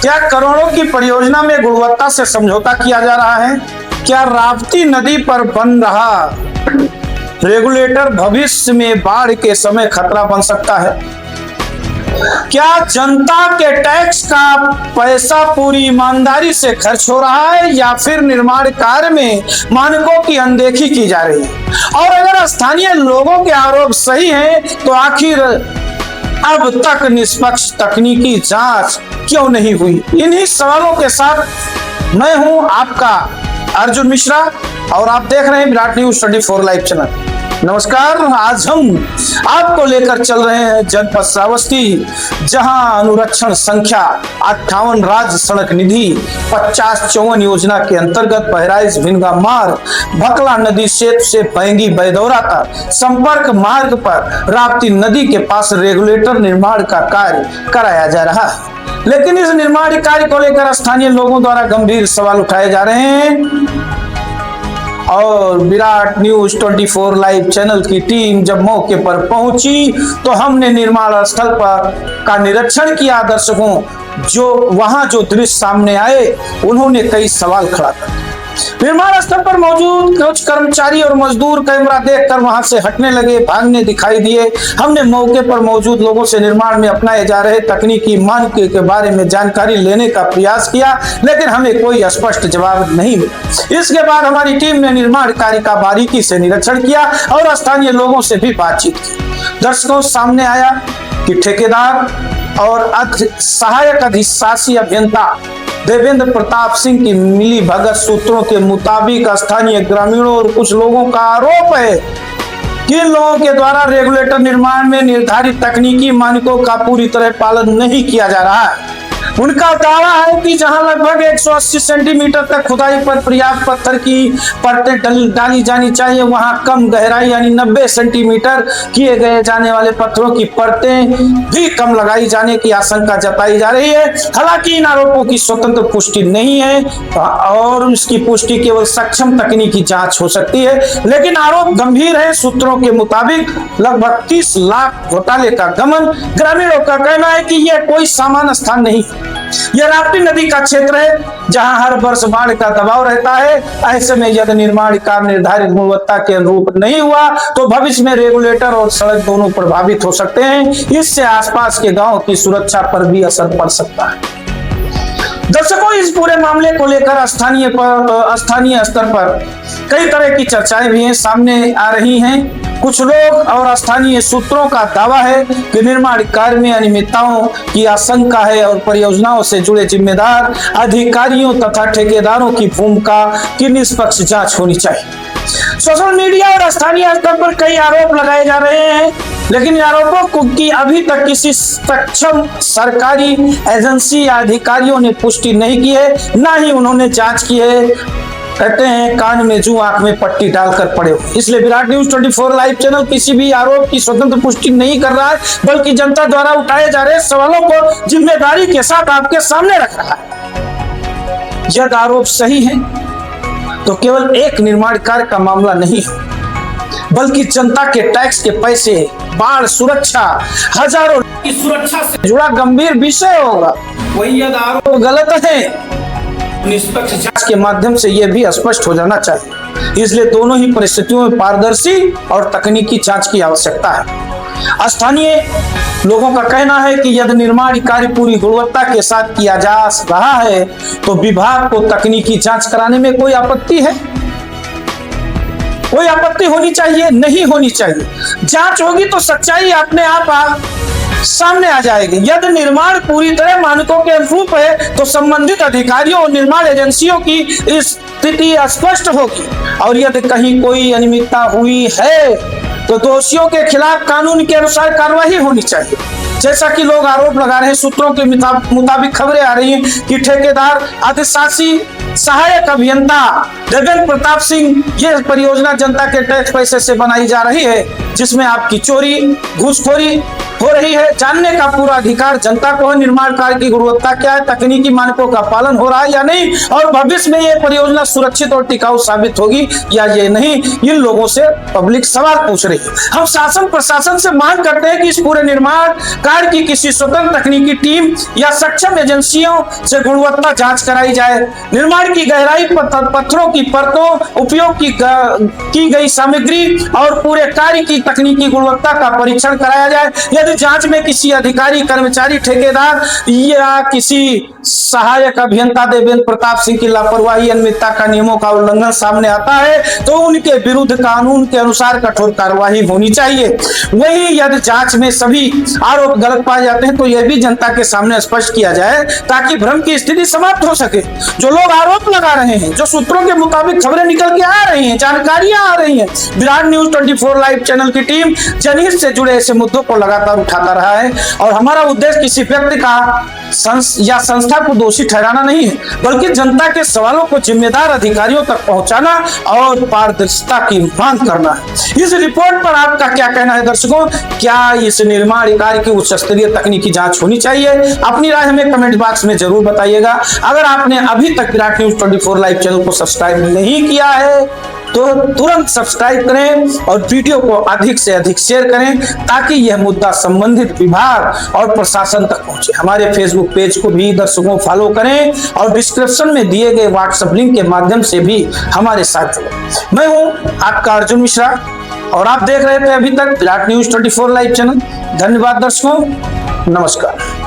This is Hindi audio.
क्या करोड़ों की परियोजना में गुणवत्ता से समझौता किया जा रहा है? क्या राप्ती नदी पर बन रहा रेगुलेटर भविष्य में बाढ़ के समय खतरा बन सकता है? क्या जनता के टैक्स का पैसा पूरी ईमानदारी से खर्च हो रहा है या फिर निर्माण कार्य में मानकों की अनदेखी की जा रही है? और अगर स्थानीय लोगों के आरोप सही हैं, तो आखिर अब तक निष्पक्ष तकनीकी जांच क्यों नहीं हुई? इन्हीं सवालों के साथ मैं हूं आपका अर्जुन मिश्रा और आप देख रहे हैं विराट न्यूज 24 लाइव चैनल। नमस्कार। आज हम आपको लेकर चल रहे हैं जनपद श्रावस्ती, जहां अनुरक्षण संख्या 58 राज्य सड़क निधि 5054 योजना के अंतर्गत बहराइच भिनगा मार्ग भकला नदी सेतु से पैंगी बैदौरा तक संपर्क मार्ग पर राप्ती नदी के पास रेगुलेटर निर्माण का कार्य कराया जा रहा है। लेकिन इस निर्माण कार्य को लेकर स्थानीय लोगों द्वारा गंभीर सवाल उठाए जा रहे हैं और विराट न्यूज 24 लाइव चैनल की टीम जब मौके पर पहुंची तो हमने निर्माण स्थल पर का निरीक्षण किया। दर्शकों, जो वहां जो दृश्य सामने आए, उन्होंने कई सवाल खड़ा कर। निर्माण स्थल पर मौजूद कुछ कर्मचारी और मजदूर कैमरा देखकर वहां से हटने लगे, भागने दिखाई दिए। हमने मौके पर मौजूद लोगों से निर्माण में अपनाए जा रहे तकनीकी मानकों के बारे में जानकारी लेने का प्रयास किया, लेकिन हमें कोई स्पष्ट जवाब नहीं मिला। इसके बाद हमारी टीम ने निर्माण कार्य का बारीकी से निरीक्षण किया और स्थानीय लोगों से भी बातचीत की। दर्शकों, सामने आया कि ठेकेदार और सहायक अधिशासी अभियंता देवेंद्र प्रताप सिंह की मिली भगत सूत्रों के मुताबिक स्थानीय ग्रामीणों और कुछ लोगों का आरोप है कि इन लोगों के द्वारा रेगुलेटर निर्माण में निर्धारित तकनीकी मानकों का पूरी तरह पालन नहीं किया जा रहा है। उनका दावा है कि जहां लगभग 180 सेंटीमीटर तक खुदाई पर पर्याप्त पत्थर की परतें डाली जानी चाहिए, वहां कम गहराई यानी 90 सेंटीमीटर किए गए जाने वाले पत्थरों की परतें भी कम लगाई जाने की आशंका जताई जा रही है। हालांकि इन आरोपों की स्वतंत्र पुष्टि नहीं है और इसकी पुष्टि केवल सक्षम तकनीकी जांच हो सकती है, लेकिन आरोप गंभीर है। सूत्रों के मुताबिक लगभग 30 लाख घोटाले का गमन। ग्रामीणों का कहना है कि यह कोई सामान्य स्थान नहीं, यह राप्ती नदी का क्षेत्र है जहां हर वर्ष बाढ़ का दबाव रहता है। ऐसे में यदि निर्माण कार्य निर्धारित गुणवत्ता के अनुरूप नहीं हुआ तो भविष्य में रेगुलेटर और सड़क दोनों प्रभावित हो सकते हैं। इससे आसपास के गांव की सुरक्षा पर भी असर पड़ सकता है। दर्शकों, इस पूरे मामले को लेकर स्थानीय स्तर पर कई तरह की चर्चाएं भी सामने आ रही हैं। कुछ लोग और स्थानीय सूत्रों का दावा है कि निर्माण कार्य में अनियमितताओं की आशंका है और परियोजनाओं से जुड़े जिम्मेदार अधिकारियों तथा ठेकेदारों की भूमिका की निष्पक्ष जांच होनी चाहिए। सोशल मीडिया और स्थानीय स्तर पर कई आरोप लगाए जा रहे हैं, लेकिन इन आरोपों की अभी तक किसी सक्षम सरकारी एजेंसी या अधिकारियों ने पुष्टि नहीं की है, ना ही उन्होंने जांच की है। कहते हैं कान में जू आंख में पट्टी डालकर पड़े हो। इसलिए विराट न्यूज 24 लाइव चैनल किसी भी आरोप की स्वतंत्र पुष्टि नहीं कर रहा है, बल्कि जनता द्वारा उठाए जा रहे सवालों को जिम्मेदारी के साथ आपके सामने रख रहा है। यदि आरोप सही है तो केवल एक निर्माण कार्य का मामला नहीं है, बल्कि जनता के टैक्स के पैसे, बाढ़ सुरक्षा, हजारों की सुरक्षा से जुड़ा गंभीर विषय होगा। वही यदि आरोप गलत है, निष्पक्ष जांच के माध्यम से यह भी स्पष्ट हो जाना चाहिए। इसलिए दोनों ही परिस्थितियों में पारदर्शी और तकनीकी जांच की आवश्यकता है। स्थानीय लोगों का कहना है कि यदि निर्माण कार्य पूरी गुणवत्ता के साथ किया जा रहा है तो विभाग को तकनीकी जांच कराने में कोई आपत्ति है? कोई आपत्ति होनी चाहिए? नहीं होनी चाहिए। जांच होगी तो सच्चाई अपने आप सामने आ जाएगी। यदि निर्माण पूरी तरह मानकों के अनुरूप है तो संबंधित अधिकारियों और निर्माण एजेंसियों की स्थिति स्पष्ट होगी, और यदि कहीं कोई अनियमितता हुई है तो दोषियों के खिलाफ कानून के अनुसार कार्रवाई होनी चाहिए। जैसा कि लोग आरोप लगा रहे हैं, सूत्रों के मुताबिक खबरें आ रही हैं कि ठेकेदार अधिशासी सहायक अभियंता देवेंद्र प्रताप सिंह ये परियोजना जनता के टैक्स पैसे से बनाई जा रही है, जिसमें आपकी चोरी, घूसखोरी हो रही है। जानने का पूरा अधिकार जनता को है। निर्माण कार्य की गुणवत्ता क्या है, तकनीकी मानकों का पालन हो रहा है या नहीं, और भविष्य में ये परियोजना सुरक्षित और टिकाऊ साबित होगी या ये नहीं, इन लोगों से पब्लिक सवाल पूछ रही है। हम शासन प्रशासन से मांग करते हैं कि इस पूरे निर्माण कार्य की किसी स्वतंत्र तकनीकी टीम या सक्षम एजेंसियों से गुणवत्ता जांच कराई जाए। निर्माण की गहराई, पत्थरों की परतों, उपयोग की गई सामग्री और पूरे कार्य की तकनीकी गुणवत्ता का परीक्षण कराया जाए। यदि जांच में किसी अधिकारी, कर्मचारी, ठेकेदार या किसी सहायक अभियंता देवेंद्र प्रताप सिंह की लापरवाही, अनियमितता का नियमों का उल्लंघन सामने आता है तो उनके विरुद्ध कानून के अनुसार कठोर कार्रवाई होनी चाहिए। वही यदि जांच में सभी आरोप गलत पाए जाते हैं तो यह भी जनता के सामने स्पष्ट किया जाए ताकि भ्रम की स्थिति समाप्त हो सके। जो लोग आरोप लगा रहे हैं, जो सूत्रों के मुताबिक खबरें निकल के आ रही हैं, जानकारियां आ रही हैं, विराट न्यूज 24 लाइव चैनल की टीम जनहित से जुड़े ऐसे मुद्दों को लगातार उठाता रहा है और हमारा उद्देश्य किसी व्यक्ति का या संस्था को दोषी ठहराना नहीं है, बल्कि जनता के सवालों को जिम्मेदार अधिकारियों तक पहुंचाना और पारदर्शिता की मांग करना है। इस रिपोर्ट पर आपका क्या कहना है दर्शकों? क्या इस निर्माण कार्य की उच्च स्तरीय तकनीकी जांच होनी चाहिए? अपनी राय हमें कमेंट बॉक्स में जरूर बताइएगा। अगर आपने अभी तक विराट न्यूज 24 लाइव चैनल को सब्सक्राइब नहीं किया है तो तुरंत सब्सक्राइब करें और वीडियो को अधिक से अधिक शेयर करें ताकि यह मुद्दा संबंधित विभाग और प्रशासन तक पहुंचे। हमारे फेसबुक पेज को भी दर्शकों फॉलो करें और डिस्क्रिप्शन में दिए गए व्हाट्सएप लिंक के माध्यम से भी हमारे साथ जुड़ें। मैं हूं आपका अर्जुन मिश्रा और आप देख रहे थे अभी तक विराट न्यूज 24 लाइव चैनल। धन्यवाद दर्शकों, नमस्कार।